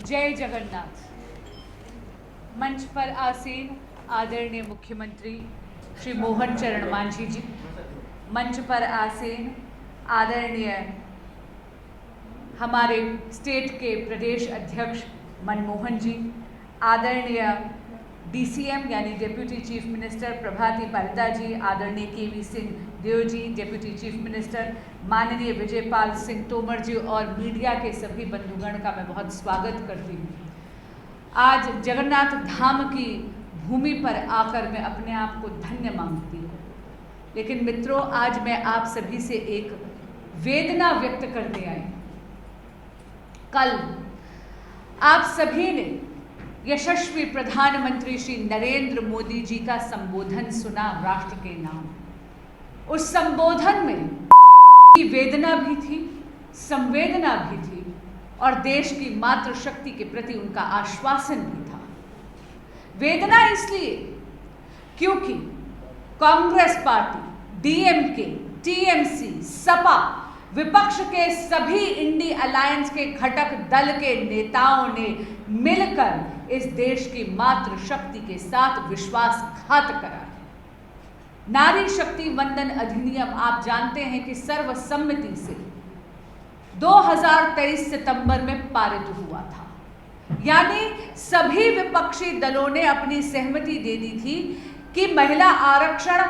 जय जगन्नाथ। मंच पर आसीन आदरणीय मुख्यमंत्री श्री मोहन चरण मांझी जी, मंच पर आसीन आदरणीय हमारे स्टेट के प्रदेश अध्यक्ष मनमोहन जी, आदरणीय DCM यानी डेप्यूटी चीफ मिनिस्टर प्रभाती पालिता जी, आदरणीय KV Singh Dev ji deputy chief minister, माननीय विजयपाल सिंह तोमर जी और मीडिया के सभी बंधुगण का मैं बहुत स्वागत करती हूँ। आज जगन्नाथ धाम की भूमि पर आकर मैं अपने आप को धन्य मानती हूँ, लेकिन मित्रों आज मैं आप सभी से एक वेदना व्यक्त करने आई। कल आप सभी ने यशस्वी प्रधानमंत्री श्री नरेंद्र मोदी जी का संबोधन सुना राष्ट्र के नाम। उस संबोधन में वेदना भी थी, संवेदना भी थी और देश की मातृशक्ति के प्रति उनका आश्वासन भी था। वेदना इसलिए क्योंकि Congress party, DMK, TMC, Sapa, विपक्ष के सभी इंडी अलायंस के घटक दल के नेताओं ने मिलकर इस देश की मातृशक्ति के साथ विश्वासघात करा। नारी शक्ति वंदन अधिनियम आप जानते हैं कि सर्वसम्मति से 2023 सितंबर में पारित हुआ था, यानी सभी विपक्षी दलों ने अपनी सहमति दे दी थी कि महिला आरक्षण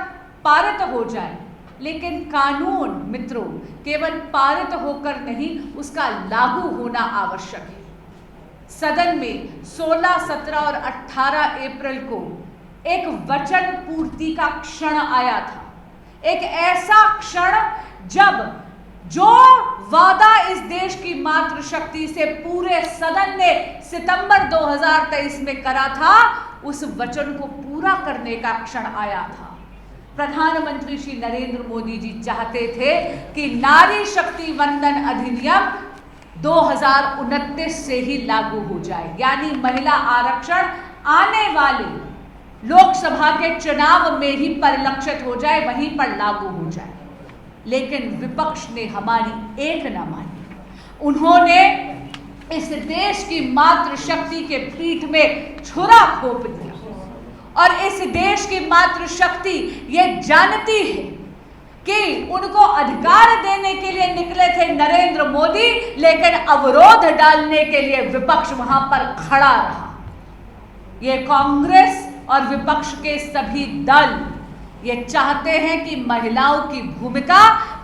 पारित हो जाए, लेकिन कानून मित्रों केवल पारित होकर नहीं, उसका लागू होना आवश्यक है। सदन में 16, 17 और 18 अप्रैल को एक वचन पूर्ति का क्षण आया था, एक ऐसा क्षण जब जो वादा इस देश की मातृशक्ति से पूरे सदन ने सितंबर 2023 में करा था, उस वचन को पूरा करने का क्षण आया था। प्रधानमंत्री श्री नरेंद्र मोदी जी चाहते थे कि नारी शक्ति वंदन अधिनियम 2029 से ही लागू हो जाए, यानी महिला आरक्षण आने वाले लोकसभा के चुनाव में ही परिलक्षित हो जाए, वहीं पर लागू हो जाए। लेकिन विपक्ष ने हमारी एक न मानी। उन्होंने इस देश की मातृशक्ति के पीठ में छुरा घोंप दिया और इस देश की मातृशक्ति ये जानती है कि उनको अधिकार देने के लिए निकले थे नरेंद्र मोदी, लेकिन अवरोध डालने के लिए विपक्ष वहां पर खड़ा रहा। ये कांग्रेस और विपक्ष के सभी दल ये चाहते हैं कि महिलाओं की भूमिका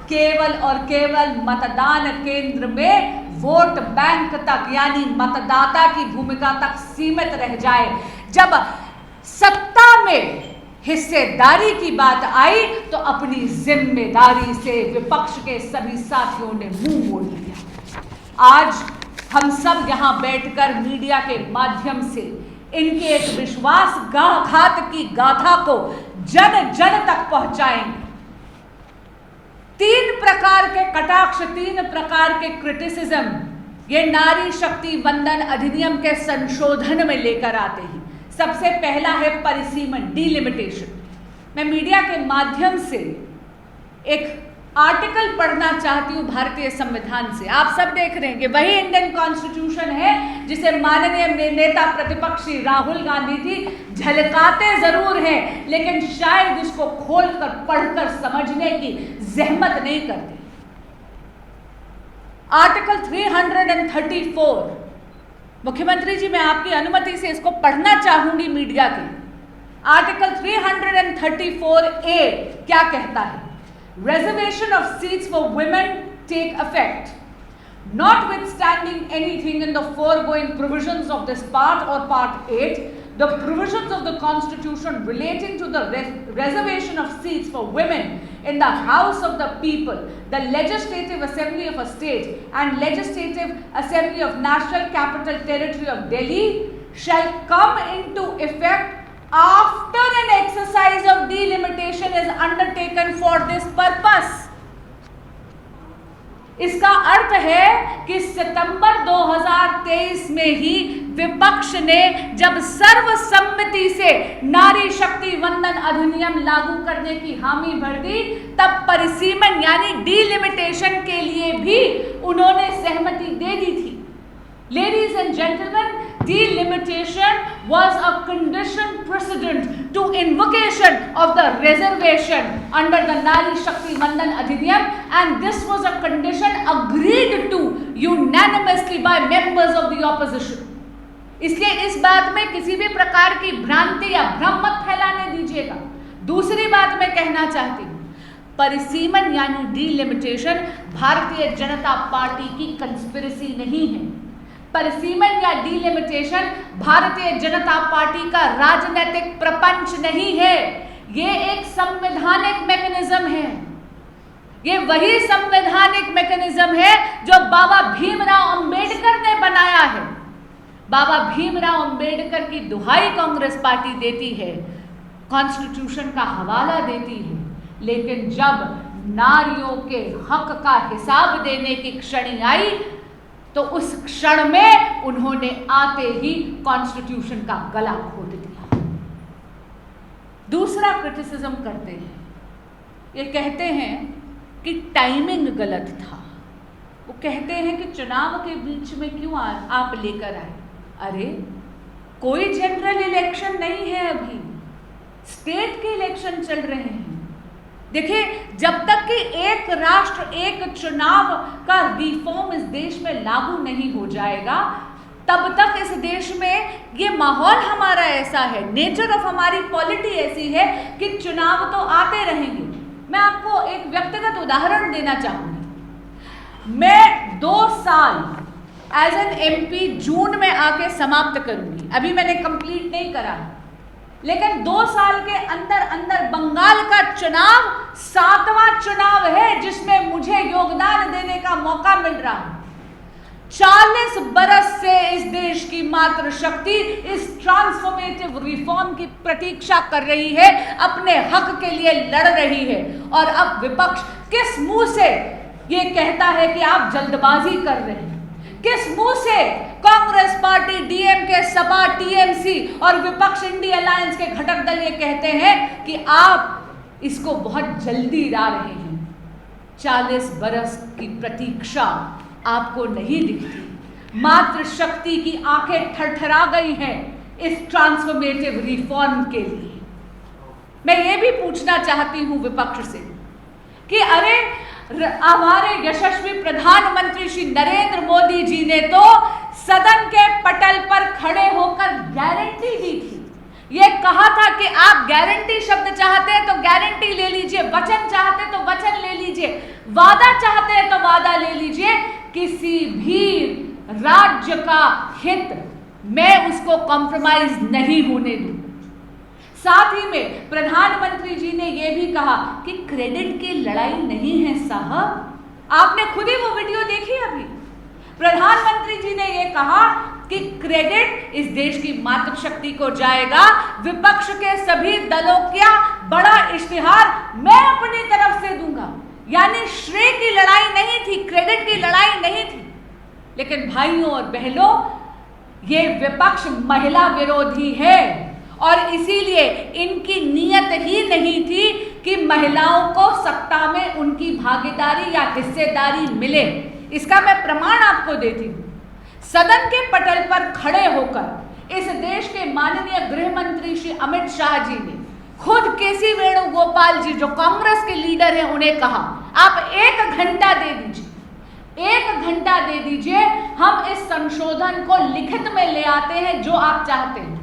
केवल और केवल मतदान केंद्र में वोट बैंक तक, यानी मतदाता की भूमिका तक सीमित रह जाए। जब सत्ता में हिस्सेदारी की बात आई तो अपनी जिम्मेदारी से विपक्ष के सभी साथियों ने मुंह मोड़ लिया। आज हम सब यहां बैठकर मीडिया के माध्यम से इनके एक विश्वासघात की गाथा को जन जन तक पहुंचाएंगे। 3 प्रकार के कटाक्ष, 3 प्रकार के क्रिटिसिज्म ये नारी शक्ति वंदन अधिनियम के संशोधन में लेकर आते हैं। सबसे पहला है परिसीमन, डिलिमिटेशन। मैं मीडिया के माध्यम से एक आर्टिकल पढ़ना चाहती हूं भारतीय संविधान से। आप सब देख रहे हैं कि वही इंडियन कॉन्स्टिट्यूशन है जिसे माननीय नेता प्रतिपक्ष श्री राहुल गांधी जी झलकाते जरूर हैं, लेकिन शायद उसको खोलकर पढ़कर समझने की जहमत नहीं करते। आर्टिकल 334, मुख्यमंत्री जी मैं आपकी अनुमति से इसको पढ़ना चाहूंगी मीडिया के। आर्टिकल 334A क्या कहता है? Reservation of seats for women take effect, notwithstanding anything in the foregoing provisions of this part or part 8, the provisions of the Constitution relating to the reservation of seats for women in the House of the People, the Legislative Assembly of a state and Legislative Assembly of National Capital Territory of Delhi shall come into effect after an exercise of delimitation is undertaken for this purpose। इसका अर्थ है कि सितंबर 2023 में ही विपक्ष ने जब सर्वसम्मति से नारी शक्ति वंदन अधिनियम लागू करने की हामी भर दी, तब परिसीमन यानी डिलिमिटेशन के लिए भी उन्होंने सहमति दे दी थी। Ladies and gentlemen, delimitation was a condition precedent to invocation of the reservation under the Nari Shakti Mandan Adhiniyam, and this was a condition agreed to unanimously by members of the opposition. इसलिए इस बात में किसी भी प्रकार की भ्रांति या भ्रम मत फैलाने दीजिएगा। दूसरी बात मैं कहना चाहती हूँ, परिसीमन यानी डिलिमिटेशन भारतीय जनता पार्टी की कंस्पिरेसी नहीं है। परिसीमन या डिलिमिटेशन भारतीय जनता पार्टी का राजनीतिक प्रपंच नहीं है। ये एक संवैधानिक मैकेनिज्म है। ये वही संवैधानिक मैकेनिज्म है जो बाबा भीमराव अंबेडकर ने बनाया है। बाबा भीमराव अंबेडकर की दुहाई कांग्रेस पार्टी देती है, कॉन्स्टिट्यूशन का हवाला देती है, लेकिन जब नारियों के हक का हिसाब देने की क्षण आई तो उस क्षण में उन्होंने आते ही कॉन्स्टिट्यूशन का गला घोट दिया। दूसरा क्रिटिसिज्म करते हैं, ये कहते हैं कि टाइमिंग गलत था। वो कहते हैं कि चुनाव के बीच में क्यों आप लेकर आए। अरे कोई जनरल इलेक्शन नहीं है, अभी स्टेट के इलेक्शन चल रहे हैं। देखिए, जब तक कि एक राष्ट्र एक चुनाव का रिफॉर्म इस देश में लागू नहीं हो जाएगा, तब तक इस देश में ये माहौल हमारा ऐसा है, नेचर ऑफ हमारी पॉलिटी ऐसी है कि चुनाव तो आते रहेंगे। मैं आपको एक व्यक्तिगत उदाहरण देना चाहूंगी। मैं 2 साल एज एन एमपी जून में आके समाप्त करूंगी, अभी मैंने कंप्लीट नहीं करा, लेकिन 2 साल के अंदर अंदर बंगाल का चुनाव 7वां चुनाव है जिसमें मुझे योगदान देने का मौका मिल रहा है। 40 बरस से इस देश की मातृशक्ति इस ट्रांसफॉर्मेटिव रिफॉर्म की प्रतीक्षा कर रही है, अपने हक के लिए लड़ रही है, और अब विपक्ष किस मुंह से ये कहता है कि आप जल्दबाजी कर रहे हैं? किस मुंह से Congress party, DMK, Sapa, TMC और विपक्ष इंडिया अलायंस के घटक दल ये कहते हैं कि आप इसको बहुत जल्दी ला रहे हैं? 40 बरस की प्रतीक्षा आपको नहीं दिखती? मातृशक्ति की आंखें थरथरा गई हैं इस ट्रांसफॉर्मेटिव रिफॉर्म के लिए। मैं ये भी पूछना चाहती हूं विपक्ष से कि अरे हमारे यशस्वी प्रधानमंत्री श्री नरेंद्र मोदी जी ने तो सदन के पटल पर खड़े होकर गारंटी दी थी। ये कहा था कि आप गारंटी शब्द चाहते हैं तो गारंटी ले लीजिए, वचन चाहते तो वचन ले लीजिए, वादा चाहते हैं तो वादा ले लीजिए, किसी भी राज्य का हित मैं उसको कॉम्प्रोमाइज नहीं होने दूं। साथ ही में प्रधानमंत्री जी ने यह भी कहा कि क्रेडिट की लड़ाई नहीं है साहब। आपने खुद ही वो वीडियो देखी अभी। प्रधानमंत्री जी ने यह कहा कि क्रेडिट इस देश की मातृशक्ति को जाएगा, विपक्ष के सभी दलों का बड़ा इश्तिहार मैं अपनी तरफ से दूंगा। यानी श्रेय की लड़ाई नहीं थी, क्रेडिट की लड़ाई नहीं थी। लेकिन भाइयों और बहनों, ये विपक्ष महिला विरोधी है और इसीलिए इनकी नीयत ही नहीं थी कि महिलाओं को सत्ता में उनकी भागीदारी या हिस्सेदारी मिले। इसका मैं प्रमाण आपको देती हूँ। सदन के पटल पर खड़े होकर इस देश के माननीय गृह मंत्री श्री अमित शाह जी ने खुद केसी वेणुगोपाल जी जो कांग्रेस के लीडर हैं उन्हें कहा, आप 1 घंटा दे दीजिए, 1 घंटा दे दीजिए, हम इस संशोधन को लिखित में ले आते हैं जो आप चाहते हैं।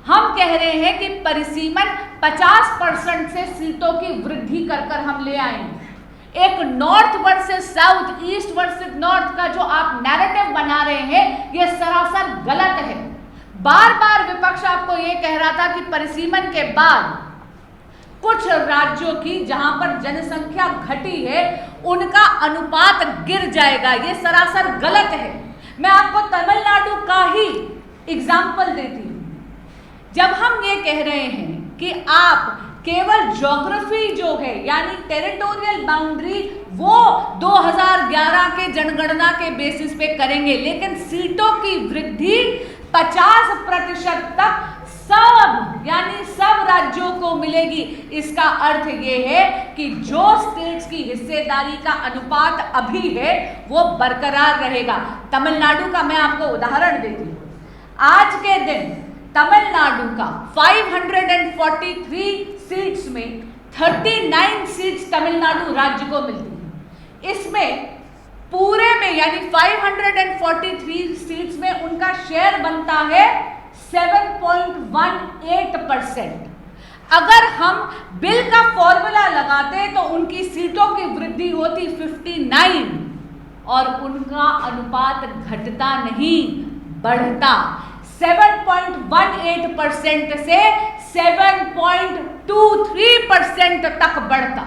हम कह रहे हैं कि परिसीमन 50% से सीटों की वृद्धि कर हम ले आएंगे। एक north versus south, east versus north का जो आप नैरेटिव बना रहे हैं, यह सरासर गलत है। बार बार विपक्ष आपको यह कह रहा था कि परिसीमन के बाद कुछ राज्यों की जहां पर जनसंख्या घटी है उनका अनुपात गिर जाएगा। यह सरासर गलत है। मैं आपको तमिलनाडु का ही एग्जाम्पल देती हूं। जब हम ये कह रहे हैं कि आप केवल ज्योग्राफी जो है यानी टेरिटोरियल बाउंड्री वो 2011 के जनगणना के बेसिस पे करेंगे, लेकिन सीटों की वृद्धि 50% तक सब यानी सब राज्यों को मिलेगी। इसका अर्थ ये है कि जो स्टेट्स की हिस्सेदारी का अनुपात अभी है वो बरकरार रहेगा। तमिलनाडु का मैं आपको उदाहरण देती हूँ। आज के दिन तमिलनाडु का 543 सीट्स में 39 सीट्स तमिलनाडु राज्य को मिलती है। इसमें पूरे में यानी 543 सीट्स में उनका शेयर बनता है 7.18%। अगर हम बिल का फॉर्मूला लगाते तो उनकी सीटों की वृद्धि होती 59 और उनका अनुपात घटता नहीं बढ़ता। 7.18% से 7.23% तक बढ़ता।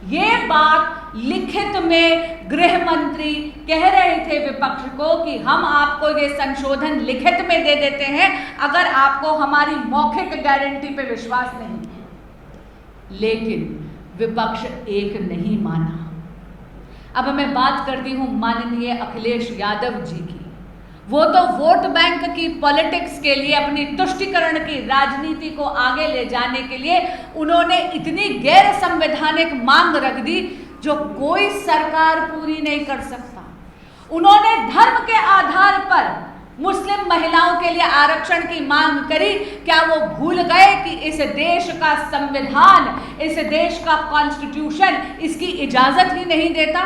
ये बात लिखित में गृह मंत्री कह रहे थे विपक्ष को कि हम आपको ये संशोधन लिखित में दे देते हैं अगर आपको हमारी मौखिक गारंटी पे विश्वास नहीं है। लेकिन विपक्ष एक नहीं माना। अब मैं बात करती हूं माननीय अखिलेश यादव जी की। वो तो वोट बैंक की पॉलिटिक्स के लिए, अपनी तुष्टीकरण की राजनीति को आगे ले जाने के लिए उन्होंने इतनी गैर संवैधानिक मांग रख दी जो कोई सरकार पूरी नहीं कर सकता। उन्होंने धर्म के आधार पर मुस्लिम महिलाओं के लिए आरक्षण की मांग करी। क्या वो भूल गए कि इस देश का संविधान, इस देश का कॉन्स्टिट्यूशन इसकी इजाजत ही नहीं देता?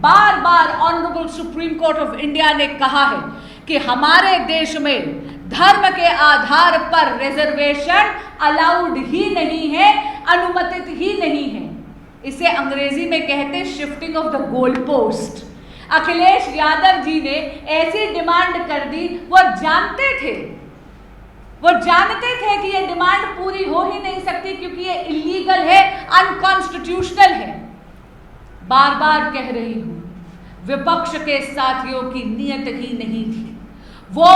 बार बार honourable supreme court of India ने कहा है कि हमारे देश में धर्म के आधार पर रिजर्वेशन अलाउड ही नहीं है, अनुमतित ही नहीं है। इसे अंग्रेजी में कहते हैं shifting of the goal post. Akhilesh Yadav ji ने ऐसी डिमांड कर दी। वो जानते थे कि ये डिमांड पूरी हो ही नहीं सकती क्योंकि ये इलीगल है, अनकॉन्स्टिट्यूशनल है। बार बार कह रही हूं, विपक्ष के साथियों की नीयत ही नहीं थी। वो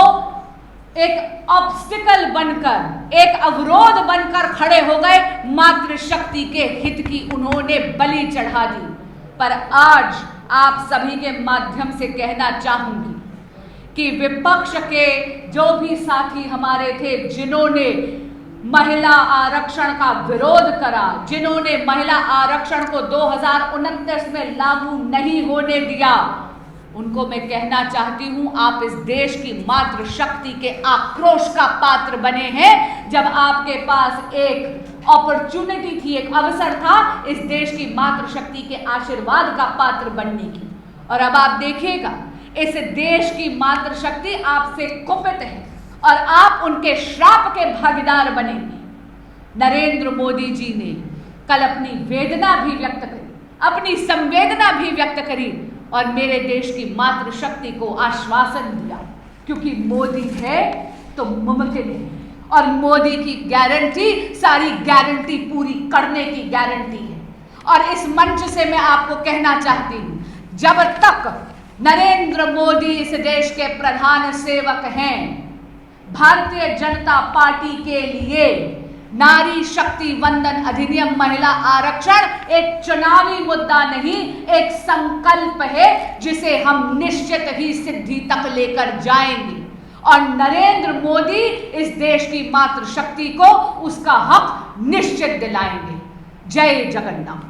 एक ऑब्स्टिकल बनकर, एक अवरोध बनकर खड़े हो गए। मातृशक्ति के हित की उन्होंने बलि चढ़ा दी। पर आज आप सभी के माध्यम से कहना चाहूंगी कि विपक्ष के जो भी साथी हमारे थे जिन्होंने महिला आरक्षण का विरोध करा, जिन्होंने महिला आरक्षण को 2029 में लागू नहीं होने दिया, उनको मैं कहना चाहती हूं आप इस देश की मातृशक्ति के आक्रोश का पात्र बने हैं जब आपके पास एक अपॉर्चुनिटी थी, एक अवसर था इस देश की मातृशक्ति के आशीर्वाद का पात्र बनने की। और अब आप देखिएगा इस देश की मातृशक्ति आपसे कुपित है और आप उनके श्राप के भागीदार बनेंगे। नरेंद्र मोदी जी ने कल अपनी वेदना भी व्यक्त करी, अपनी संवेदना भी व्यक्त करी और मेरे देश की मातृशक्ति को आश्वासन दिया क्योंकि मोदी है तो मुमकिन है और मोदी की गारंटी सारी गारंटी पूरी करने की गारंटी है। और इस मंच से मैं आपको कहना चाहती हूं, जब तक नरेंद्र मोदी इस देश के प्रधान सेवक हैं, भारतीय जनता पार्टी के लिए नारी शक्ति वंदन अधिनियम, महिला आरक्षण एक चुनावी मुद्दा नहीं, एक संकल्प है जिसे हम निश्चित ही सिद्धि तक लेकर जाएंगे और नरेंद्र मोदी इस देश की मातृशक्ति को उसका हक निश्चित दिलाएंगे। जय जगन्नाथ।